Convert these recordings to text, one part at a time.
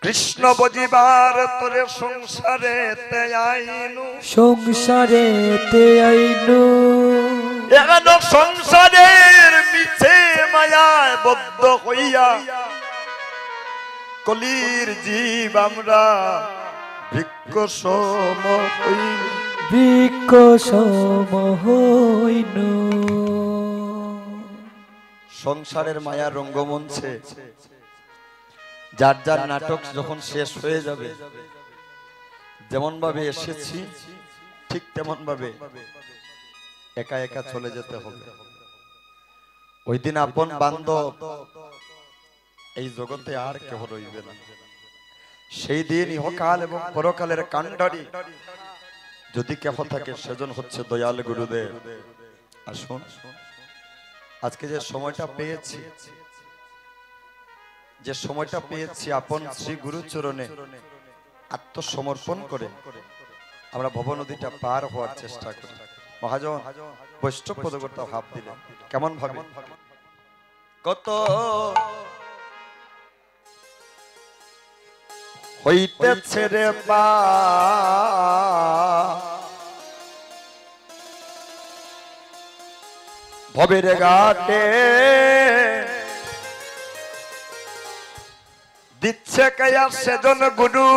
কৃষ্ণ বজিবার তোরে সংসারে তে আইনু এখানে সংসারের মিছে মায়ায় বদ্ধ হইয়া কলির জীব আমরা বৃক্ষ সম হইনু। সংসারের মায়ার রঙ্গমঞ্চে যার যার নাটক যখন শেষ হয়ে যাবে, যেমন ভাবে এসেছি ঠিক তেমন ভাবে একা একা চলে যেতে হবে। ওই দিন আপন বান্ধব এই জগতে আর কেহ রইবে না। সেই দিন ইহকাল এবং পরকালের কাণ্ডারি যদি কেহ থাকে সেজন হচ্ছে দয়াল গুরুদেব। আসুন, আজকে যে সময়টা পেয়েছি আপন শ্রী গুরুচরণে আত্মসমর্পণ করে আমরা ভব নদীটা পার হওয়ার চেষ্টা করি। মহাজন বৈষ্ণব পদকর্তা ভাব দিলেন কেমন ভাবে, কত হইতেছে রে ভবের ঘাটে, দিচ্ছে কয়া সেজন গুরু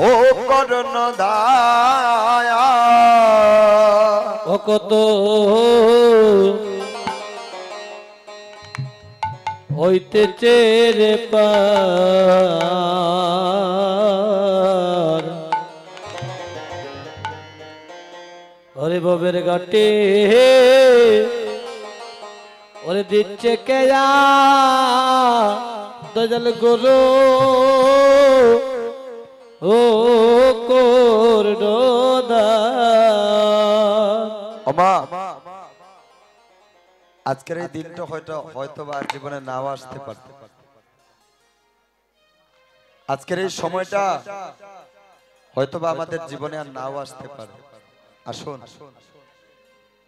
ও করণ দায়া। ও কত হইতেছে রে পার ওরে ভবের ঘাটে, ওরে দিচ্ছে কেয়া দয়াল গুরু ও করণ দায়া। আজকের এই দিনটা হয়তো বা জীবনে নাও আসতে পারতে, আজকের এই সময়টা হয়তো বা আমাদের জীবনে আর নাও আসতে পারে। আসুন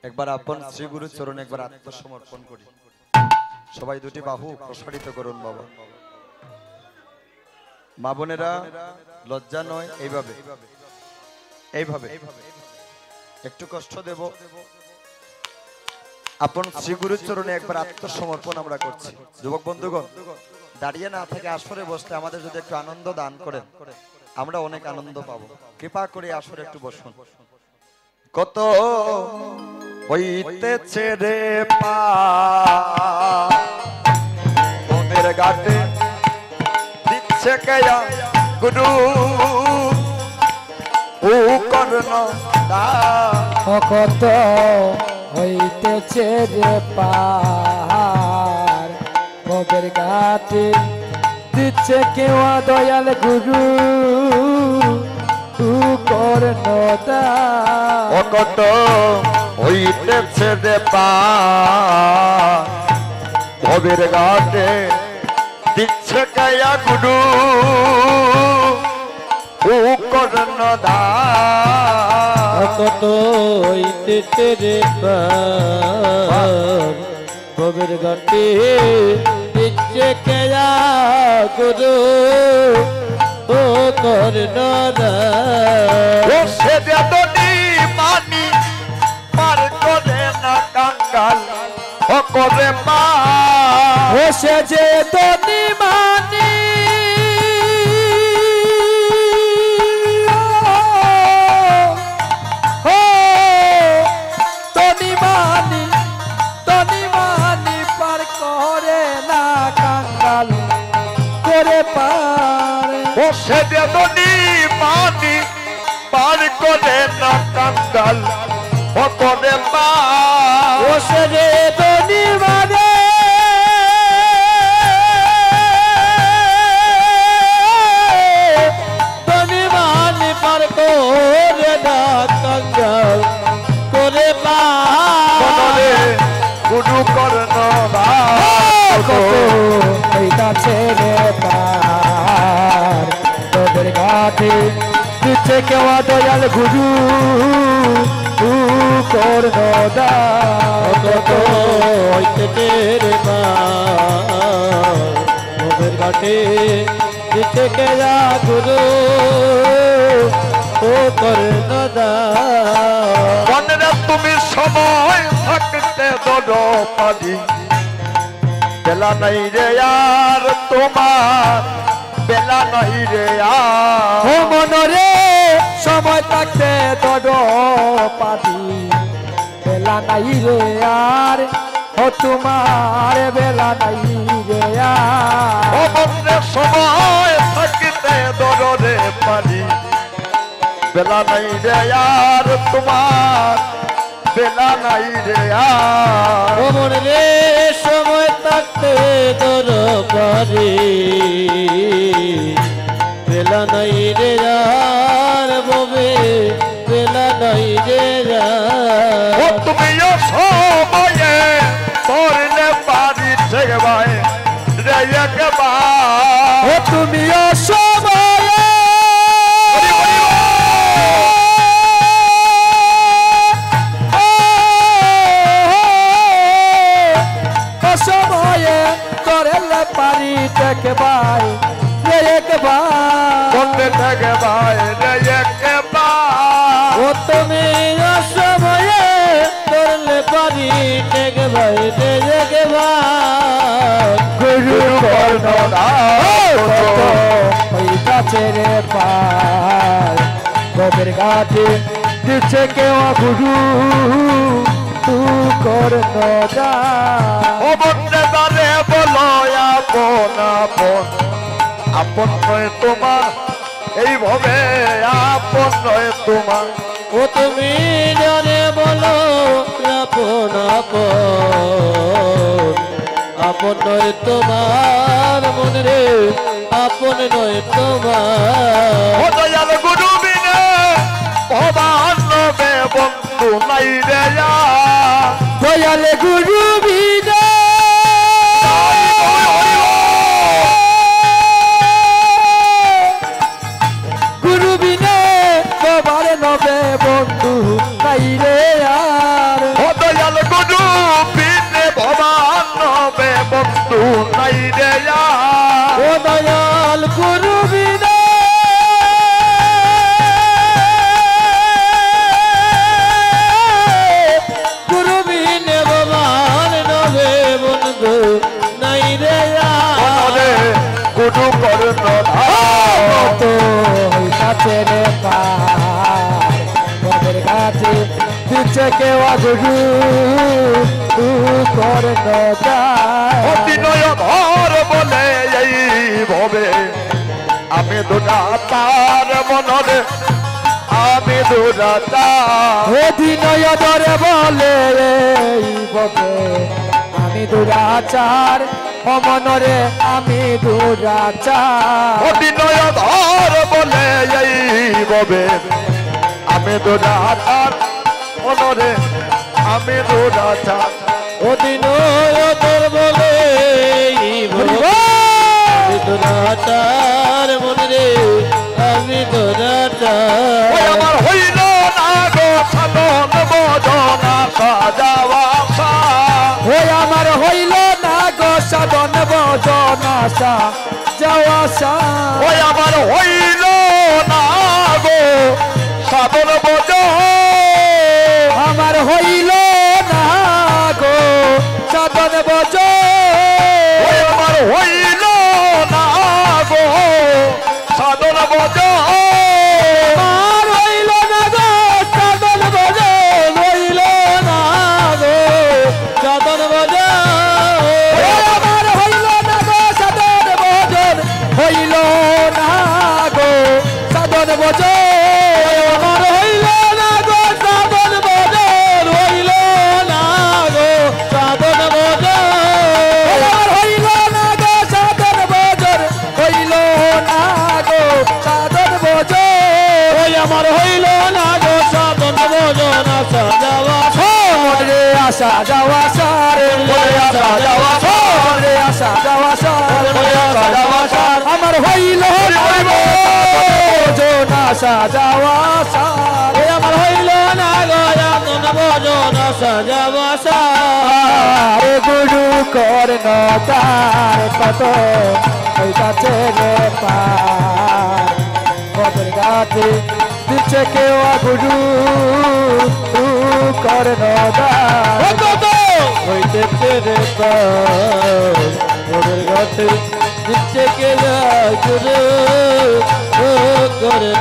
একবার আপন শ্রী গুরু চরণে একবার আত্মসমর্পণ করি। সবাই দুটি বাহু প্রসারিত করুন বাবা। মা বোনেরা লজ্জা নয়, এইভাবে একটু কষ্ট দেব। আপন শ্রী গুরু চরণে একবার আত্মসমর্পণ আমরা করছি। যুবক বন্ধুগণ, দাঁড়িয়ে না থেকে আসরে বসলে আমাদের যদি একটু আনন্দ দান করেন আমরা অনেক আনন্দ পাবো। কৃপা করে আসরে একটু বসুন। কত হইতেছে রে পার ঘাটে, দিচ্ছে কেয়া গুরু ও করণ দায়া। কত হইতেছে রে পার ভবের ঘাটে, দিচ্ছে কেওয়া দয়াল গুরু করণ দায়া। কত হইতেছে রে পার ভবের ঘাটে, দিচ্ছে কেয়া গুরু ও করণ দায়া। কত হইতেছে রে পার ভবের ঘাটে, দিচ্ছে কেয়া গুরু ও করণ দায়া। সে বেদনি মানি পার করে না কাঙ্গাল ও করে মা, ও সে যে তনি মানি পার করে না কাঙ্গাল করে পার। ও সে বেদনি মানি পার করে না কাঙ্গাল ও করে মা, ও সে যে তনি মানে পার করে না কাঙ্গাল করে পার। গুরু করণ দায়া। হইতাছে রে পার ভবের ঘাটে, দিচ্ছে কেওয়া দয়াল গুরু করণ দায়া। কত হইতেছে রে পার ঘাটে দিতে কেয়া গুরু ও কর্ণ দান মনে তুমি সময় থাকতে দরো পারি বেলা নাই রে আর তোমার বেলা নাই রে আর ও মনরে সময় থাকতে দরো পারি বেলা নাই রে আর ও তোমার বেলা নাই রে আর ও মনে সময় থাকতে দরো রে পারি বেলা নাই রে আর তোমার বেলা নাই রে আর ও মনরে সময় থাকতে দরো পারি বেলা নাই রে আর ববে বেলা নাই রে ও তুমিও সময়ে করলে পারি ঠেকবাই রে একবার ও তুমিও সময়ে সময়ে করলে পারি ঠেকবাই রে একবার করলে ঠেকবাই রে একবার ও তুমি সময়ে করলে পারি ঠেকবাই রে একবার গুরু কর্ণ হইতাছে রে পার গোবের ঘাটে দিচ্ছে কেউ গুরু তু কর্ণ দান ও বন্ধে দারে বলো আপন আপন আপন নয় তোমার এই ভাবে আপন নয় তোমার ও তুমি জানে বলো আপন আপন আপন নয় তোমার মনে রে আপন নয় ও তোমার দয়াল গুরু বিনে ভবান নবে বন্ধু নাই রে দয়াল গুরু বিনা গুরু বিনে বাবার নবে বন্ধু নাই রে আর ও দয়াল গুরু বিনে ভবান নবে বন্ধু নাই রে ও দয়াল গুরু বিনা গুরু বিনে বাবার নবে বন্ধু নাই রে মনরে গুরু কর্ণ তো হইতাছে রে পার গোবের ঘাটে দিচ্ছে কেউ গুরু তু কর্ণ দান অতিনয় ধর বলে এই ভবে আমি দুরাতার মনরে আমি দুরাতার অধিনয় ধরে বলে এই ববে আমি দুরাচার অমনরে আমি দুরাচার অতিনয় ধর বলে এই ভবে আমি দুরাতার মনরে আমি দুরাতার অধিনয় ধর বলে এই ববে আমি দুরাচার মনরে আমি ওই দুরাচার আমার হইল না গো সাধন বদনা সাজাওয়া ওই আমার হইল না গো সাধন ভজন আশা যাওয়া আশা ওই আমার হইল না গো সাধন বজ আমার হইল না গো সাধন ভজন ওই আমার হইল না গো সাধন বজ আমার হইল না গো সাধন ভজন হইল না গো সাধন ভজন আমার হইল না গো সাধন ভজন হইল না গো সাধন ভজন আমার হইল না গো সাধন ভজন হইল না গো সাধন ভজন আমার হইল না গো সাধন ভজন হইল না গো সাধন ভজন ওই আমার হইল না গো সাধন ভজন আসা যাওয়া রে আসা যাওয়া সারে আসা যাওয়া রে আসা যাওয়া সারে আসা যাওয়া সার আমার হইল না গো ভজন আসা যাওয়া সারে আমার হইল না গো সাধন ভজন আসা যাওয়া সারে গুরু কর্ণ তার কত হইতাছে রে পার বদর গাছে দিচ্ছে কেউ গুরু করে হইতেছে রে পার বদর গাছে দিচ্ছে কে গুরু করে